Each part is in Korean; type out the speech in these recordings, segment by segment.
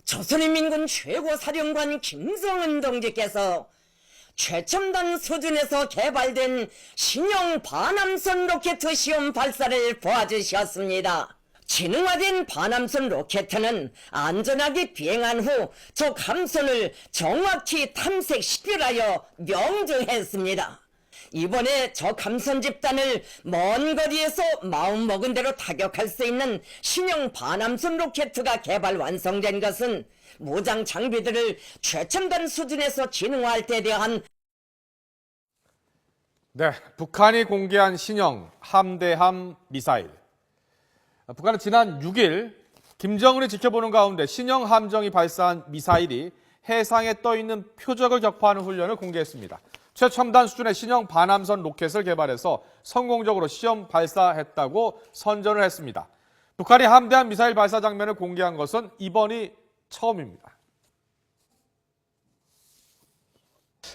조선인민군 최고사령관 김정은 동지께서 최첨단 수준에서 개발된 신형 반함선 로켓 시험 발사를 보아주셨습니다. 지능화된 반함선 로켓은 안전하게 비행한 후 적 함선을 정확히 탐색시키라여 명령했습니다. 이번에 적 함선 집단을 먼 거리에서 마음먹은 대로 타격할 수 있는 신형 반함선 로켓가 개발 완성된 것은 무장 장비들을 최첨단 수준에서 지능화할 때 대한 북한이 공개한 신형 함대함 미사일. 북한은 지난 6일 김정은이 지켜보는 가운데 신형 함정이 발사한 미사일이 해상에 떠있는 표적을 격파하는 훈련을 공개했습니다. 최첨단 수준의 신형 반함선 로켓을 개발해서 성공적으로 시험 발사했다고 선전을 했습니다. 북한이 함대함 미사일 발사 장면을 공개한 것은 이번이 처음입니다.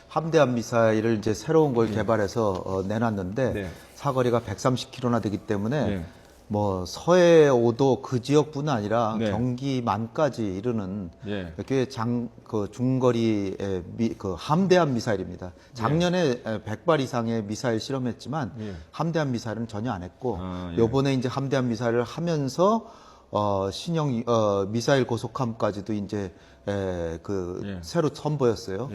함대함 미사일을 이제 새로운 걸 개발해서 내놨는데 사거리가 130km나 되기 때문에 뭐 서해 5도 그 지역뿐 아니라 경기만까지 이르는 꽤 중거리의 함대함 미사일입니다. 작년에 100발 이상의 미사일 실험했지만 함대함 미사일은 전혀 안 했고 요번에 이제 함대함 미사일을 하면서 신형 미사일 고속함까지도 이제 새로 선보였어요.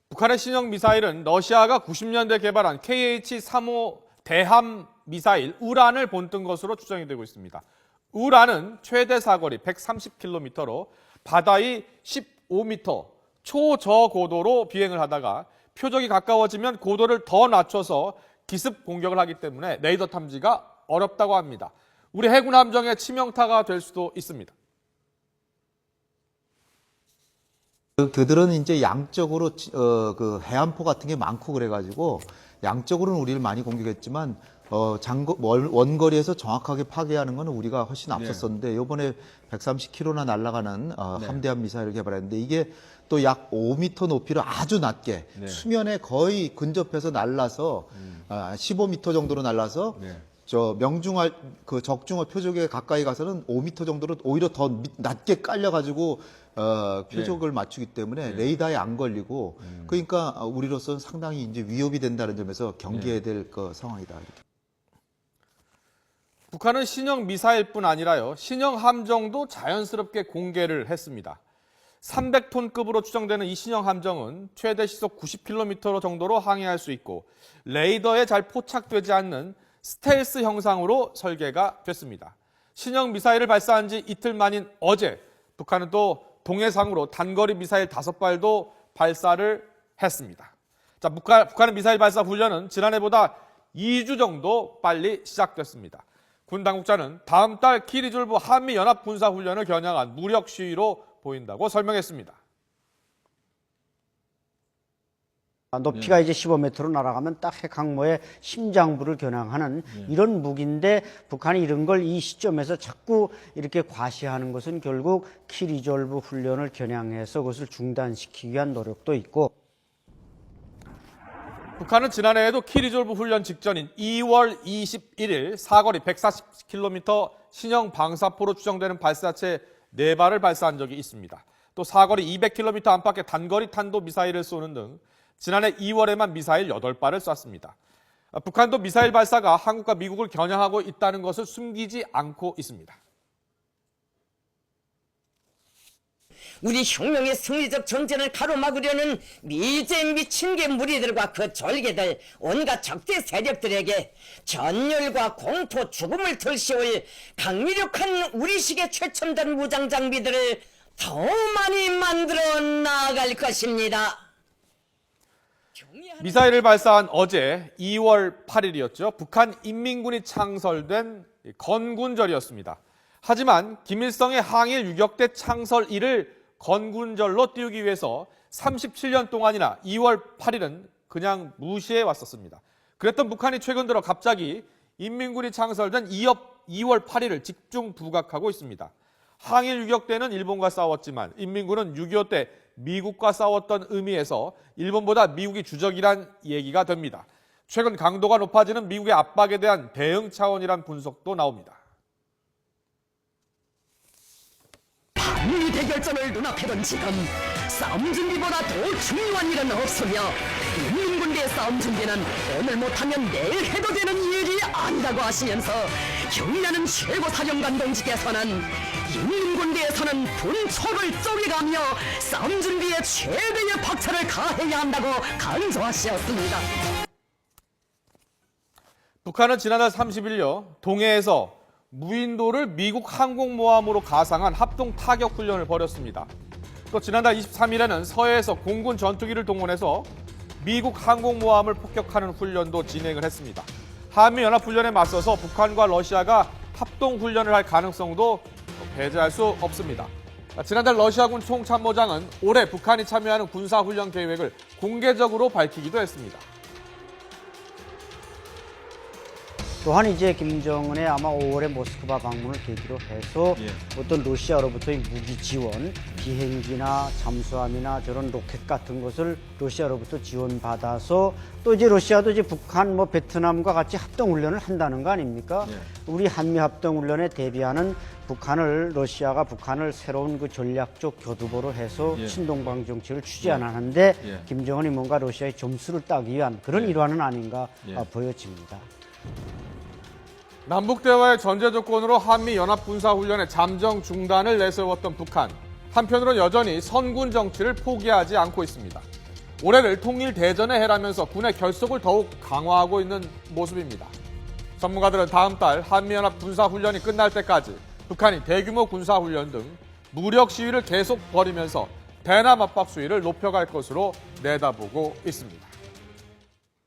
북한의 신형 미사일은 러시아가 90년대 개발한 KH-35 대함 미사일 우란을 본뜬 것으로 추정이 되고 있습니다. 우란은 최대 사거리 130km로 바다의 15m 초저고도로 비행을 하다가 표적이 가까워지면 고도를 더 낮춰서 기습 공격을 하기 때문에 레이더 탐지가 어렵다고 합니다. 우리 해군 함정의 치명타가 될 수도 있습니다. 그들은 이제 양적으로 해안포 같은 게 많고 그래가지고 양적으로는 우리를 많이 공격했지만 원거리에서 정확하게 파괴하는 것은 우리가 훨씬 앞섰었는데 이번에 130km나 날아가는 함대함 미사일을 개발했는데 이게 또 약 5m 높이로 아주 낮게 수면에 거의 근접해서 날라서 15m 정도로 날라서 명중할 적중어 표적에 가까이 가서는 5m 정도로 오히려 더 낮게 깔려가지고 표적을 맞추기 때문에 레이더에 안 걸리고 그러니까 우리로서는 상당히 이제 위협이 된다는 점에서 경계해야 될 상황이다. 북한은 신형 미사일뿐 아니라요, 신형 함정도 자연스럽게 공개를 했습니다. 300톤급으로 추정되는 이 신형 함정은 최대 시속 90km 정도로 항해할 수 있고 레이더에 잘 포착되지 않는 스텔스 형상으로 설계가 됐습니다. 신형 미사일을 발사한 지 이틀 만인 어제 북한은 또 동해상으로 단거리 미사일 5발도 발사를 했습니다. 북한의 미사일 발사 훈련은 지난해보다 2주 정도 빨리 시작됐습니다. 군 당국자는 다음 달 키리졸브 한미연합군사훈련을 겨냥한 무력 시위로 보인다고 설명했습니다. 높이가 이제 15m로 날아가면 딱 핵항모의 심장부를 겨냥하는 이런 무기인데 북한이 이런 걸 이 시점에서 자꾸 이렇게 과시하는 것은 결국 키리졸브 훈련을 겨냥해서 그것을 중단시키기 위한 노력도 있고 북한은 지난해에도 키리졸브 훈련 직전인 2월 21일 사거리 140km 신형 방사포로 추정되는 발사체 4발을 발사한 적이 있습니다. 또 사거리 200km 안팎의 단거리 탄도 미사일을 쏘는 등 지난해 2월에만 미사일 8발을 쐈습니다. 북한도 미사일 발사가 한국과 미국을 겨냥하고 있다는 것을 숨기지 않고 있습니다. 우리 혁명의 승리적 전쟁을 가로막으려는 미제 미친 개 무리들과 그 졸개들 온갖 적대 세력들에게 전열과 공포 죽음을 들씌울 강력한 우리식의 최첨단 무장 장비들을 더 많이 만들어 나아갈 것입니다. 미사일을 발사한 어제 2월 8일이었죠. 북한 인민군이 창설된 건군절이었습니다. 하지만 김일성의 항일 유격대 창설일을 건군절로 띄우기 위해서 37년 동안이나 2월 8일은 그냥 무시해 왔었습니다. 그랬던 북한이 최근 들어 갑자기 인민군이 창설된 2월 8일을 집중 부각하고 있습니다. 항일 유격대는 일본과 싸웠지만 인민군은 6.25 때 미국과 싸웠던 의미에서 일본보다 미국이 주적이란 얘기가 됩니다. 최근 강도가 높아지는 미국의 압박에 대한 대응 차원이란 분석도 나옵니다. 한미 대결전을 눈앞에 둔 지금 싸움 준비보다 더 중요한 일은 없으며 인민군대의 싸움 준비는 오늘 못하면 내일 해도 되는 일이 아니라고 하시면서 경의하는 최고 사령관 동지께서는 인민군대에서는 분초를 쪼개가며 싸움 준비에 최대의 박차를 가해야 한다고 강조하셨습니다. 북한은 지난달 30일요, 동해에서 무인도를 미국 항공모함으로 가상한 합동 타격 훈련을 벌였습니다. 또 지난달 23일에는 서해에서 공군 전투기를 동원해서 미국 항공모함을 폭격하는 훈련도 진행을 했습니다. 한미연합훈련에 맞서서 북한과 러시아가 합동훈련을 할 가능성도 배제할 수 없습니다. 지난달 러시아군 총참모장은 올해 북한이 참여하는 군사훈련 계획을 공개적으로 밝히기도 했습니다. 또한 이제 김정은의 아마 5월에 모스크바 방문을 계기로 해서 어떤 러시아로부터의 무기 지원, 비행기나 잠수함이나 저런 로켓 같은 것을 러시아로부터 지원받아서 또 이제 러시아도 이제 북한, 베트남과 같이 합동훈련을 한다는 거 아닙니까? 우리 한미 합동훈련에 대비하는 러시아가 북한을 새로운 그 전략적 교두보로 해서 친동방 정책을 추진하는데 김정은이 뭔가 러시아의 점수를 따기 위한 그런 일환은 아닌가 보여집니다. 남북대화의 전제 조건으로 한미연합군사훈련의 잠정 중단을 내세웠던 북한. 한편으로는 여전히 선군 정치를 포기하지 않고 있습니다. 올해를 통일대전의 해라면서 군의 결속을 더욱 강화하고 있는 모습입니다. 전문가들은 다음 달 한미연합 군사훈련이 끝날 때까지 북한이 대규모 군사훈련 등 무력 시위를 계속 벌이면서 대남 압박 수위를 높여갈 것으로 내다보고 있습니다.